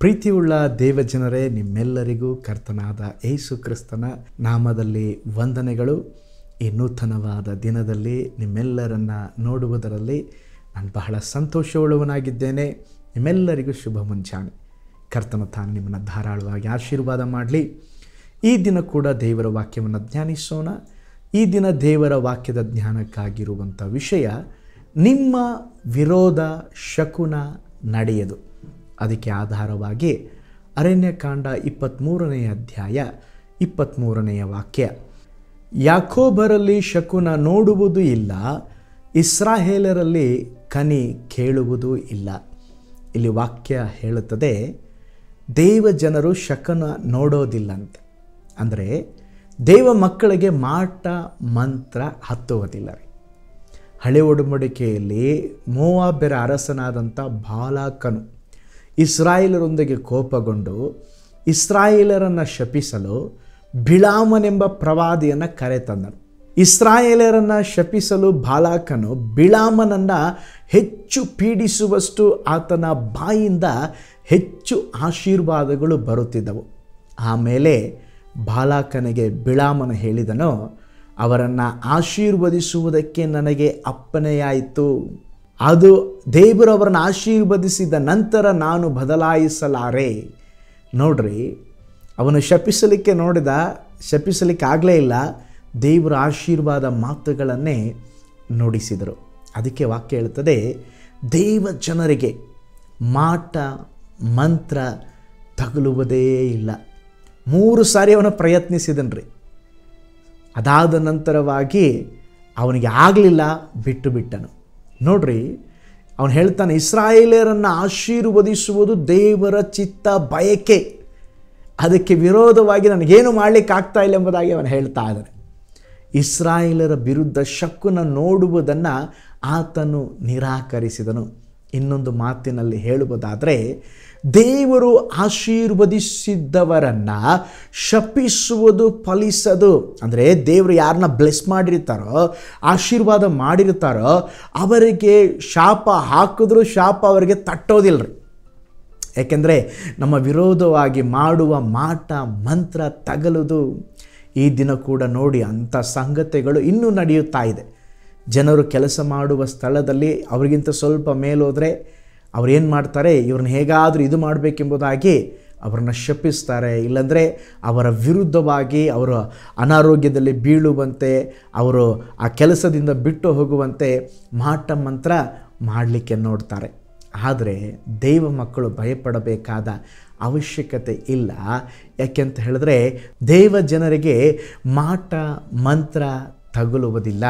ಪ್ರೀತಿಯುಳ್ಳ ದೇವಜನರೇ, ನಿಮ್ಮೆಲ್ಲರಿಗೂ ಕರ್ತನಾದ ಯೇಸು ಕ್ರಿಸ್ತನ ನಾಮದಲ್ಲಿ ವಂದನೆಗಳು. ಈ ನೂತನವಾದ ದಿನದಲ್ಲಿ ನಿಮ್ಮೆಲ್ಲರನ್ನ ನೋಡುವುದರಲ್ಲಿ ನಾನು ಬಹಳ ಸಂತೋಷವುಳ್ಳವನಾಗಿದ್ದೇನೆ. ನಿಮ್ಮೆಲ್ಲರಿಗೂ ಶುಭ ಮುಂಜಾನೆ. ಕರ್ತನ ತಾನು ನಿಮ್ಮನ್ನು ಧಾರಾಳವಾಗಿ ಆಶೀರ್ವಾದ ಮಾಡಲಿ. ಈ ದಿನ ಕೂಡ ದೇವರ ವಾಕ್ಯವನ್ನು ಧ್ಯಾನಿಸೋಣ. ಈ ದಿನ ದೇವರ ವಾಕ್ಯದ ಧ್ಯಾನಕ್ಕಾಗಿರುವಂಥ ವಿಷಯ, ನಿಮ್ಮ ವಿರೋಧ ಶಕುನ ನಡೆಯದು. ಅದಕ್ಕೆ ಆಧಾರವಾಗಿ ಅರಣ್ಯಕಾಂಡ 23ನೇ ಅಧ್ಯಾಯ 23ನೇ ವಾಕ್ಯ, ಯಾಕೋಬರಲ್ಲಿ ಶಕುನ ನೋಡುವುದು ಇಲ್ಲ, ಇಸ್ರಾಯೇಲರಲ್ಲಿ ಕನಿ ಕೇಳುವುದೂ ಇಲ್ಲ. ಇಲ್ಲಿ ವಾಕ್ಯ ಹೇಳುತ್ತದೆ, ದೇವ ಜನರು ಶಕುನ ನೋಡೋದಿಲ್ಲಂತೆ. ಅಂದರೆ ದೇವ ಮಕ್ಕಳಿಗೆ ಮಾಟ ಮಂತ್ರ ಹತ್ತುವುದಿಲ್ಲ ರೀ. ಹಳೆ ಒಡಂಬಡಿಕೆಯಲ್ಲಿ ಮೋವಾಬ್ಯರ ಅರಸನಾದಂಥ ಬಾಲಾಕನು ಇಸ್ರಾಯೇಲರೊಂದಿಗೆ ಕೋಪಗೊಂಡು ಇಸ್ರಾಯೇಲರನ್ನು ಶಪಿಸಲು ಬಿಳಾಮನೆಂಬ ಪ್ರವಾದಿಯನ್ನು ಕರೆತಂದನು. ಇಸ್ರಾಯೇಲರನ್ನು ಶಪಿಸಲು ಬಾಲಾಕನು ಬಿಳಾಮನನ್ನು ಹೆಚ್ಚು ಪೀಡಿಸುವಷ್ಟು ಆತನ ಬಾಯಿಂದ ಹೆಚ್ಚು ಆಶೀರ್ವಾದಗಳು ಬರುತ್ತಿದ್ದವು. ಆಮೇಲೆ ಬಾಲಾಕನಿಗೆ ಬಿಳಾಮನು ಹೇಳಿದನು, ಅವರನ್ನು ಆಶೀರ್ವದಿಸುವುದಕ್ಕೆ ನನಗೆ ಅಪ್ಪಣೆಯಾಯಿತು. ಅದು ದೇವರು ಅವರನ್ನು ಆಶೀರ್ವದಿಸಿದ ನಂತರ ನಾನು ಬದಲಾಯಿಸಲಾರೆ. ನೋಡ್ರಿ, ಅವನು ಶಪಿಸಲಿಕ್ಕೆ ಆಗಲೇ ಇಲ್ಲ. ದೇವರ ಆಶೀರ್ವಾದ ಮಾತುಗಳನ್ನೇ ನುಡಿಸಿದರು. ಅದಕ್ಕೆ ವಾಕ್ಯ ಹೇಳ್ತದೆ, ದೇವ ಜನರಿಗೆ ಮಾಟ ಮಂತ್ರ ತಗುಲುವುದೇ ಇಲ್ಲ. 3 ಸಾರಿ ಅವನು ಪ್ರಯತ್ನಿಸಿದನ್ರಿ. ಅದಾದ ನಂತರವಾಗಿ ಅವನಿಗೆ ಆಗಲಿಲ್ಲ, ಬಿಟ್ಟನು. ನೋಡ್ರಿ, ಅವನು ಹೇಳ್ತಾನೆ, ಇಸ್ರಾಯೇಲರನ್ನು ಆಶೀರ್ವದಿಸುವುದು ದೇವರ ಚಿತ್ತ ಬಯಕೆ, ಅದಕ್ಕೆ ವಿರೋಧವಾಗಿ ನನಗೇನು ಮಾಡಲಿಕ್ಕಾಗ್ತಾ ಇಲ್ಲ ಎಂಬುದಾಗಿ ಅವನು ಹೇಳ್ತಾ ಇದ್ದಾನೆ. ಇಸ್ರಾಯೇಲರ ವಿರುದ್ಧ ಶಕುನ ನೋಡುವುದನ್ನು ಆತನು ನಿರಾಕರಿಸಿದನು. ಇನ್ನೊಂದು ಮಾತಿನಲ್ಲಿ ಹೇಳುವುದಾದರೆ, ದೇವರು ಆಶೀರ್ವದಿಸಿದ್ದವರನ್ನು ಶಪಿಸುವುದು ಫಲಿಸದು. ಅಂದರೆ ದೇವರು ಯಾರನ್ನ ಬ್ಲೆಸ್ ಮಾಡಿರ್ತಾರೋ, ಆಶೀರ್ವಾದ ಮಾಡಿರ್ತಾರೋ, ಅವರಿಗೆ ಶಾಪ ಹಾಕಿದ್ರೂ ಶಾಪ ಅವರಿಗೆ ತಟ್ಟೋದಿಲ್ಲ ರೀ. ಯಾಕೆಂದರೆ ನಮ್ಮ ವಿರೋಧವಾಗಿ ಮಾಡುವ ಮಾಟ ಮಂತ್ರ ತಗಲುದು. ಈ ದಿನ ಕೂಡ ನೋಡಿ, ಅಂಥ ಸಂಗತಿಗಳು ಇನ್ನೂ ನಡೆಯುತ್ತಾ ಇದೆ. ಜನರು ಕೆಲಸ ಮಾಡುವ ಸ್ಥಳದಲ್ಲಿ ಅವರಿಗಿಂತ ಸ್ವಲ್ಪ ಮೇಲೋದ್ರೆ ಅವ್ರು ಏನು ಮಾಡ್ತಾರೆ, ಇವ್ರನ್ನ ಹೇಗಾದರೂ ಇದು ಮಾಡಬೇಕೆಂಬುದಾಗಿ ಅವ್ರನ್ನ ಶಪಿಸ್ತಾರೆ. ಇಲ್ಲಾಂದರೆ ಅವರ ವಿರುದ್ಧವಾಗಿ ಅವರು ಅನಾರೋಗ್ಯದಲ್ಲಿ ಬೀಳುವಂತೆ, ಅವರು ಆ ಕೆಲಸದಿಂದ ಬಿಟ್ಟು ಹೋಗುವಂತೆ ಮಾಟ ಮಂತ್ರ ಮಾಡಲಿಕ್ಕೆ ನೋಡ್ತಾರೆ. ಆದರೆ ದೇವ ಮಕ್ಕಳು ಭಯಪಡಬೇಕಾದ ಅವಶ್ಯಕತೆ ಇಲ್ಲ. ಯಾಕೆಂತ ಹೇಳಿದ್ರೆ, ದೇವ ಜನರಿಗೆ ಮಾಟ ಮಂತ್ರ ತಗುಲುವುದಿಲ್ಲ.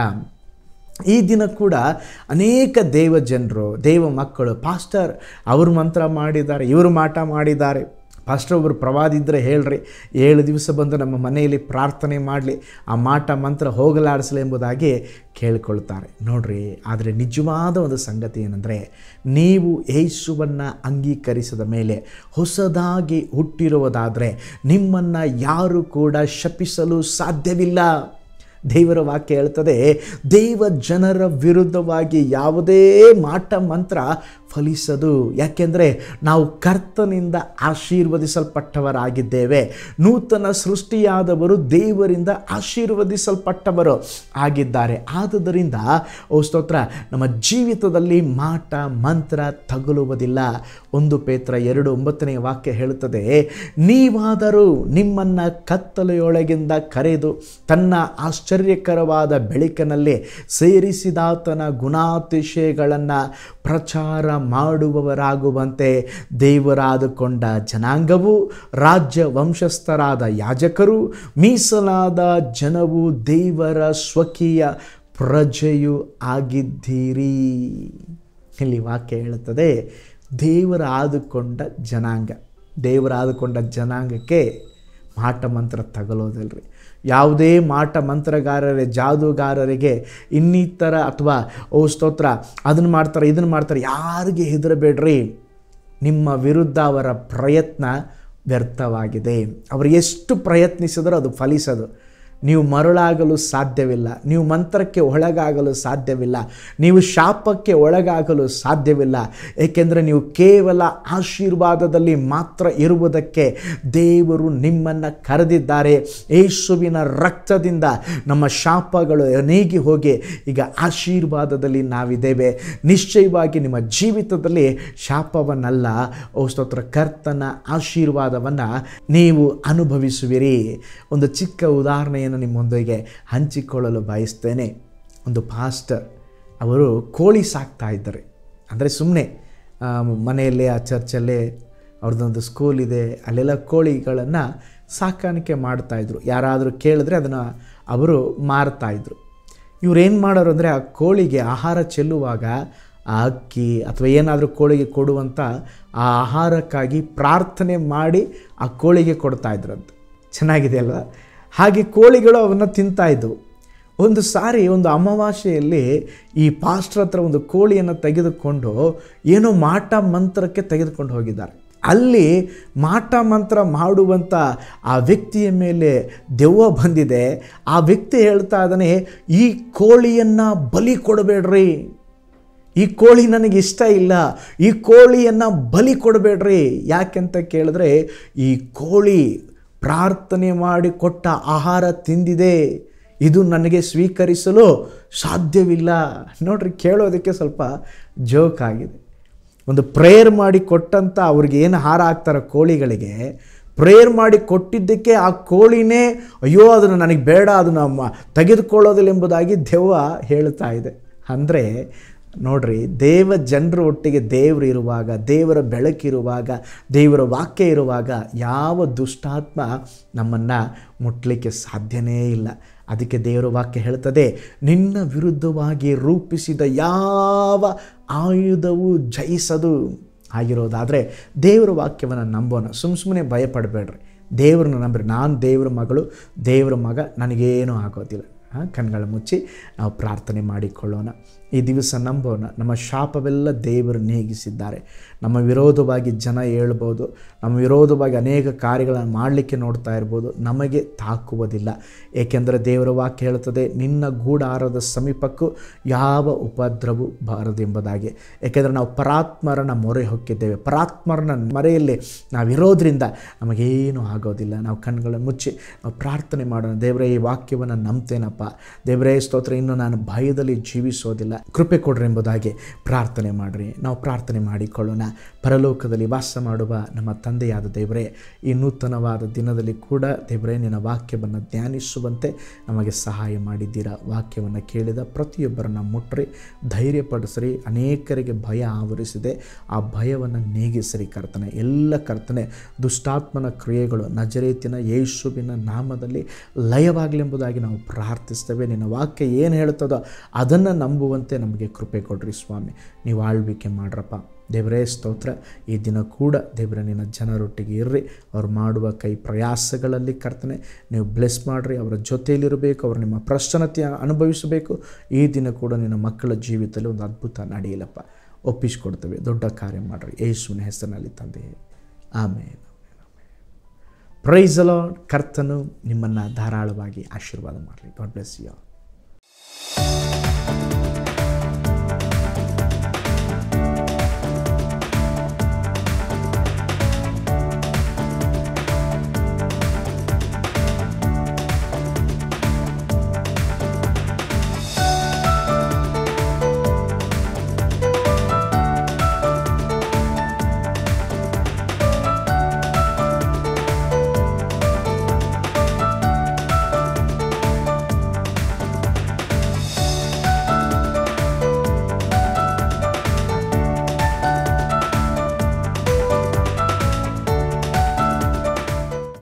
ಈ ದಿನ ಕೂಡ ಅನೇಕ ದೇವ ಜನರು, ದೇವ ಮಕ್ಕಳು, ಪಾಸ್ಟರ್ ಅವರು ಮಂತ್ರ ಮಾಡಿದ್ದಾರೆ, ಇವರು ಮಾಟ ಮಾಡಿದ್ದಾರೆ, ಪಾಸ್ಟರ್ ಒಬ್ಬರು ಪ್ರವಾದಿ ಇದ್ದರೆ ಹೇಳ್ರಿ, 7 ದಿವಸ ಬಂದು ನಮ್ಮ ಮನೆಯಲ್ಲಿ ಪ್ರಾರ್ಥನೆ ಮಾಡಲಿ, ಆ ಮಾಟ ಮಂತ್ರ ಹೋಗಲಾಡಿಸಲಿ ಎಂಬುದಾಗಿ ಕೇಳಿಕೊಳ್ತಾರೆ. ನೋಡ್ರಿ, ಆದರೆ ನಿಜವಾದ ಒಂದು ಸಂಗತಿ ಏನಂದರೆ, ನೀವು ಯೇಸುವನ್ನು ಅಂಗೀಕರಿಸಿದ ಮೇಲೆ ಹೊಸದಾಗಿ ಹುಟ್ಟಿರುವುದಾದರೆ ನಿಮ್ಮನ್ನು ಯಾರು ಕೂಡ ಶಪಿಸಲು ಸಾಧ್ಯವಿಲ್ಲ. ದೇವರ ವಾಕ್ಯ ಹೇಳ್ತದೆ, ದೇವ ಜನರ ವಿರುದ್ಧವಾಗಿ ಯಾವುದೇ ಮಾಟ ಮಂತ್ರ ಫಲಿಸದು. ಯಾಕೆಂದರೆ ನಾವು ಕರ್ತನಿಂದ ಆಶೀರ್ವದಿಸಲ್ಪಟ್ಟವರಾಗಿದ್ದೇವೆ. ನೂತನ ಸೃಷ್ಟಿಯಾದವರು ದೇವರಿಂದ ಆಶೀರ್ವದಿಸಲ್ಪಟ್ಟವರು ಆಗಿದ್ದಾರೆ. ಆದುದರಿಂದ ಸ್ತೋತ್ರ, ನಮ್ಮ ಜೀವಿತದಲ್ಲಿ ಮಾಟ ಮಂತ್ರ ತಗುಲುವುದಿಲ್ಲ. 1 ಪೇತ್ರ 2:9 ವಾಕ್ಯ ಹೇಳುತ್ತದೆ, ನೀವಾದರೂ ನಿಮ್ಮನ್ನು ಕತ್ತಲೆಯೊಳಗಿಂದ ಕರೆದು ತನ್ನ ಆಶ್ಚರ್ಯಕರವಾದ ಬೆಳಕಿನಲ್ಲಿ ಸೇರಿಸಿದಾತನ ಗುಣಾತಿಶಯಗಳನ್ನು ಪ್ರಚಾರ ಮಾಡುವವರಾಗುವಂತೆ ದೇವರಾದುಕೊಂಡ ಜನಾಂಗವು, ರಾಜ್ಯ ವಂಶಸ್ಥರಾದ ಯಾಜಕರು, ಮೀಸಲಾದ ಜನವು, ದೇವರ ಸ್ವಕೀಯ ಪ್ರಜೆಯು ಆಗಿದ್ದೀರಿ. ಇಲ್ಲಿ ವಾಕ್ಯ ಹೇಳುತ್ತದೆ, ದೇವರಾದುಕೊಂಡ ಜನಾಂಗ. ದೇವರಾದುಕೊಂಡ ಜನಾಂಗಕ್ಕೆ ಮಾಟ ಮಂತ್ರ ತಗಲೋದಿಲ್ರಿ. ಯಾವುದೇ ಮಾಟ ಮಂತ್ರಗಾರರೇ, ಜಾದೂಗಾರರಿಗೆ, ಇನ್ನಿತರ ಅಥವಾ ಸ್ತೋತ್ರ ಅದನ್ನು ಮಾಡ್ತಾರೆ ಇದನ್ನು ಮಾಡ್ತಾರೆ, ಯಾರಿಗೆ ಹೆದರಬೇಡ್ರಿ. ನಿಮ್ಮ ವಿರುದ್ಧ ಅವರ ಪ್ರಯತ್ನ ವ್ಯರ್ಥವಾಗಿದೆ. ಅವರು ಎಷ್ಟು ಪ್ರಯತ್ನಿಸಿದರೂ ಅದು ಫಲಿಸದು. ನೀವು ಮರಳಾಗಲು ಸಾಧ್ಯವಿಲ್ಲ, ನೀವು ಮಂತ್ರಕ್ಕೆ ಒಳಗಾಗಲು ಸಾಧ್ಯವಿಲ್ಲ, ನೀವು ಶಾಪಕ್ಕೆ ಒಳಗಾಗಲು ಸಾಧ್ಯವಿಲ್ಲ. ಏಕೆಂದರೆ ನೀವು ಕೇವಲ ಆಶೀರ್ವಾದದಲ್ಲಿ ಮಾತ್ರ ಇರುವುದಕ್ಕೆ ದೇವರು ನಿಮ್ಮನ್ನು ಕರೆದಿದ್ದಾರೆ. ಯೇಸುವಿನ ರಕ್ತದಿಂದ ನಮ್ಮ ಶಾಪಗಳು ನೀಗಿ ಹೋಗಿ ಈಗ ಆಶೀರ್ವಾದದಲ್ಲಿ ನಾವಿದ್ದೇವೆ. ನಿಶ್ಚಯವಾಗಿ ನಿಮ್ಮ ಜೀವಿತದಲ್ಲಿ ಶಾಪವನ್ನಲ್ಲ, ಸ್ತೋತ್ರ, ಕರ್ತನ ಆಶೀರ್ವಾದವನ್ನು ನೀವು ಅನುಭವಿಸುವಿರಿ. ಒಂದು ಚಿಕ್ಕ ಉದಾಹರಣೆಯನ್ನು ನಿಮ್ಮೊಂದಿಗೆ ಹಂಚಿಕೊಳ್ಳಲು ಬಯಸ್ತೇನೆ. ಒಂದು ಪಾಸ್ಟರ್ ಅವರು ಕೋಳಿ ಸಾಕ್ತಾ ಇದ್ದಾರೆ. ಅಂದರೆ ಸುಮ್ಮನೆ ಮನೆಯಲ್ಲೇ ಆ ಚರ್ಚಲ್ಲೇ ಅವ್ರದ್ದೊಂದು ಸ್ಕೂಲ್ ಇದೆ, ಅಲ್ಲೆಲ್ಲ ಕೋಳಿಗಳನ್ನು ಸಾಕಾಣಿಕೆ ಮಾಡ್ತಾಯಿದ್ರು. ಯಾರಾದರೂ ಕೇಳಿದ್ರೆ ಅದನ್ನು ಅವರು ಮಾರ್ತಾಯಿದ್ರು. ಇವರೇನು ಮಾಡೋರು ಅಂದರೆ ಆ ಕೋಳಿಗೆ ಆಹಾರ ಚೆಲ್ಲುವಾಗ ಆ ಅಕ್ಕಿ ಅಥವಾ ಏನಾದರೂ ಕೋಳಿಗೆ ಕೊಡುವಂಥ ಆ ಆಹಾರಕ್ಕಾಗಿ ಪ್ರಾರ್ಥನೆ ಮಾಡಿ ಆ ಕೋಳಿಗೆ ಕೊಡ್ತಾಯಿದ್ರಂತೆ. ಚೆನ್ನಾಗಿದೆ ಅಲ್ವಾ? ಹಾಗೆ ಕೋಳಿಗಳು ಅವನ್ನು ತಿಂತಾಯಿದ್ವು. ಒಂದು ಸಾರಿ ಒಂದು ಅಮಾವಾಸ್ಯೆಯಲ್ಲಿ ಈ ಪಾಸ್ಟರ್ ಹತ್ರ ಒಂದು ಕೋಳಿಯನ್ನು ತೆಗೆದುಕೊಂಡು ಏನೋ ಮಾಟ ಮಂತ್ರಕ್ಕೆ ತೆಗೆದುಕೊಂಡು ಹೋಗಿದ್ದಾರೆ. ಅಲ್ಲಿ ಮಾಟ ಮಂತ್ರ ಮಾಡುವಂಥ ಆ ವ್ಯಕ್ತಿಯ ಮೇಲೆ ದೆವ್ವ ಬಂದಿದೆ. ಆ ವ್ಯಕ್ತಿ ಹೇಳ್ತಾ ಇದ್ದಾನೆ, ಈ ಕೋಳಿಯನ್ನು ಬಲಿ ಕೊಡಬೇಡ್ರಿ, ಈ ಕೋಳಿ ನನಗೆ ಇಷ್ಟ ಇಲ್ಲ, ಈ ಕೋಳಿಯನ್ನು ಬಲಿ ಕೊಡಬೇಡ್ರಿ. ಯಾಕೆಂತ ಕೇಳಿದ್ರೆ ಈ ಕೋಳಿ ಪ್ರಾರ್ಥನೆ ಮಾಡಿ ಕೊಟ್ಟ ಆಹಾರ ತಿಂದಿದೆ, ಇದು ನನಗೆ ಸ್ವೀಕರಿಸಲು ಸಾಧ್ಯವಿಲ್ಲ. ನೋಡ್ರಿ, ಕೇಳೋದಕ್ಕೆ ಸ್ವಲ್ಪ ಜೋಕ್ ಆಗಿದೆ. ಒಂದು ಪ್ರೇಯರ್ ಮಾಡಿ ಕೊಟ್ಟಂಥ ಅವ್ರಿಗೆ ಏನು ಆಹಾರ ಹಾಕ್ತಾರೆ ಕೋಳಿಗಳಿಗೆ, ಪ್ರೇಯರ್ ಮಾಡಿ ಕೊಟ್ಟಿದ್ದಕ್ಕೆ ಆ ಕೋಳಿನೇ ಅಯ್ಯೋ ಅದನ್ನು ನನಗೆ ಬೇಡ, ಅದನ್ನು ತೆಗೆದುಕೊಳ್ಳೋದಿಲ್ಲ ಎಂಬುದಾಗಿ ದೆವ್ವ ಹೇಳ್ತಾ ಇದೆ. ಅಂದರೆ ನೋಡ್ರಿ, ಜನರ ಒಟ್ಟಿಗೆ ದೇವರು ಇರುವಾಗ, ದೇವರ ಬೆಳಕಿರುವಾಗ, ದೇವರ ವಾಕ್ಯ ಇರುವಾಗ ಯಾವ ದುಷ್ಟಾತ್ಮ ನಮ್ಮನ್ನು ಮುಟ್ಲಿಕ್ಕೆ ಸಾಧ್ಯನೇ ಇಲ್ಲ. ಅದಕ್ಕೆ ದೇವರ ವಾಕ್ಯ ಹೇಳ್ತದೆ, ನಿನ್ನ ವಿರುದ್ಧವಾಗಿ ರೂಪಿಸಿದ ಯಾವ ಆಯುಧವು ಜಯಿಸದು. ಆಗಿರೋದಾದರೆ ದೇವರ ವಾಕ್ಯವನ್ನು ನಂಬೋಣ, ಸುಮ್ಮನೆ ಭಯಪಡಬೇಡ್ರಿ, ದೇವ್ರನ್ನ ನಂಬ್ರಿ. ನಾನು ದೇವರ ಮಗಳು, ದೇವರ ಮಗ, ನನಗೇನೂ ಆಗೋದಿಲ್ಲ. ಕಣ್ಗಳ ಮುಚ್ಚಿ ನಾವು ಪ್ರಾರ್ಥನೆ ಮಾಡಿಕೊಳ್ಳೋಣ. ಈ ದಿವಸ ನಂಬೋಣ, ನಮ್ಮ ಶಾಪವೆಲ್ಲ ದೇವರು ನೀಗಿಸಿದ್ದಾರೆ. ನಮ್ಮ ವಿರೋಧವಾಗಿ ಜನ ಹೇಳ್ಬೋದು, ನಮ್ಮ ವಿರೋಧವಾಗಿ ಅನೇಕ ಕಾರ್ಯಗಳನ್ನು ಮಾಡಲಿಕ್ಕೆ ನೋಡ್ತಾ ಇರ್ಬೋದು, ನಮಗೆ ತಾಕುವುದಿಲ್ಲ. ಏಕೆಂದರೆ ದೇವರ ವಾಕ್ಯ ಹೇಳುತ್ತದೆ, ನಿನ್ನ ಗೂಡಾರದ ಸಮೀಪಕ್ಕೂ ಯಾವ ಉಪದ್ರವೂ ಬಾರದೆಂಬುದಾಗಿ. ಏಕೆಂದರೆ ನಾವು ಪರಾತ್ಮರನ ಮೊರೆ ಹೊಕ್ಕಿದ್ದೇವೆ. ಪರಾತ್ಮರನ ಮೊರೆಯಲ್ಲಿ ನಾವಿರೋದ್ರಿಂದ ನಮಗೇನೂ ಆಗೋದಿಲ್ಲ. ನಾವು ಕಣ್ಗಳನ್ನು ಮುಚ್ಚಿ ನಾವು ಪ್ರಾರ್ಥನೆ ಮಾಡೋಣ. ದೇವರೇ, ಈ ವಾಕ್ಯವನ್ನು ನಂಬ್ತೇನಪ್ಪ. ದೇವರೇ ಸ್ತೋತ್ರ, ಇನ್ನು ನಾನು ಭಯದಲ್ಲಿ ಜೀವಿಸೋದಿಲ್ಲ, ಕೃಪೆ ಕೊಡ್ರಿ ಎಂಬುದಾಗಿ ಪ್ರಾರ್ಥನೆ ಮಾಡಿರಿ. ನಾವು ಪ್ರಾರ್ಥನೆ ಮಾಡಿಕೊಳ್ಳೋಣ. ಪರಲೋಕದಲ್ಲಿ ವಾಸ ಮಾಡುವ ನಮ್ಮ ತಂದೆಯಾದ ದೇವರೇ, ಈ ನೂತನವಾದ ದಿನದಲ್ಲಿ ಕೂಡ ದೇವರೇ ನಿನ್ನ ವಾಕ್ಯವನ್ನು ಧ್ಯಾನಿಸುವಂತೆ ನಮಗೆ ಸಹಾಯ ಮಾಡಿದ್ದೀರಾ. ವಾಕ್ಯವನ್ನು ಕೇಳಿದ ಪ್ರತಿಯೊಬ್ಬರನ್ನು ಮುಟ್ಟ್ರಿ, ಧೈರ್ಯಪಡಿಸ್ರಿ. ಅನೇಕರಿಗೆ ಭಯ ಆವರಿಸಿದೆ, ಆ ಭಯವನ್ನು ನೀಗಿಸಿರಿ ಕರ್ತನೆ. ಎಲ್ಲ ಕರ್ತನೆ, ದುಷ್ಟಾತ್ಮನ ಕ್ರಿಯೆಗಳು ನಜರೇತಿನ ಯೇಸುವಿನ ನಾಮದಲ್ಲಿ ಲಯವಾಗಲೆಂಬುದಾಗಿ ನಾವು ಪ್ರಾರ್ಥಿಸ್ತೇವೆ. ನಿನ್ನ ವಾಕ್ಯ ಏನು ಹೇಳ್ತದೋ ಅದನ್ನು ನಂಬುವಂತೆ ನಮಗೆ ಕೃಪೆ ಕೊಡ್ರಿ ಸ್ವಾಮಿ. ನೀವು ಆಳ್ವಿಕೆ ಮಾಡ್ರಪ್ಪ. ದೇವರೇ ಸ್ತೋತ್ರ, ಈ ದಿನ ಕೂಡ ದೇವರೇ ನಿನ್ನ ಜನರೊಟ್ಟಿಗೆ ಇರ್ರಿ. ಅವ್ರು ಮಾಡುವ ಕೈ ಪ್ರಯಾಸಗಳಲ್ಲಿ ಕರ್ತನೆ ನೀವು ಬ್ಲೆಸ್ ಮಾಡಿರಿ. ಅವರ ಜೊತೆಯಲ್ಲಿರಬೇಕು, ಅವರು ನಿಮ್ಮ ಪ್ರಸನ್ನತೆ ಅನುಭವಿಸಬೇಕು. ಈ ದಿನ ಕೂಡ ನಿನ್ನ ಮಕ್ಕಳ ಜೀವಿತದಲ್ಲಿ ಒಂದು ಅದ್ಭುತ ನಡೆಯಲಪ್ಪ. ಒಪ್ಪಿಸಿಕೊಡ್ತೇವೆ, ದೊಡ್ಡ ಕಾರ್ಯ ಮಾಡಿರಿ ಯೇಸುವಿನ ಹೆಸರಿನಲ್ಲಿ ತಂದೆ, ಆಮೇನ್. Price the lord. ಕರ್ತನು ನಿಮ್ಮನ್ನು ಧಾರಾಳವಾಗಿ ಆಶೀರ್ವಾದ ಮಾಡಲಿ. God bless you.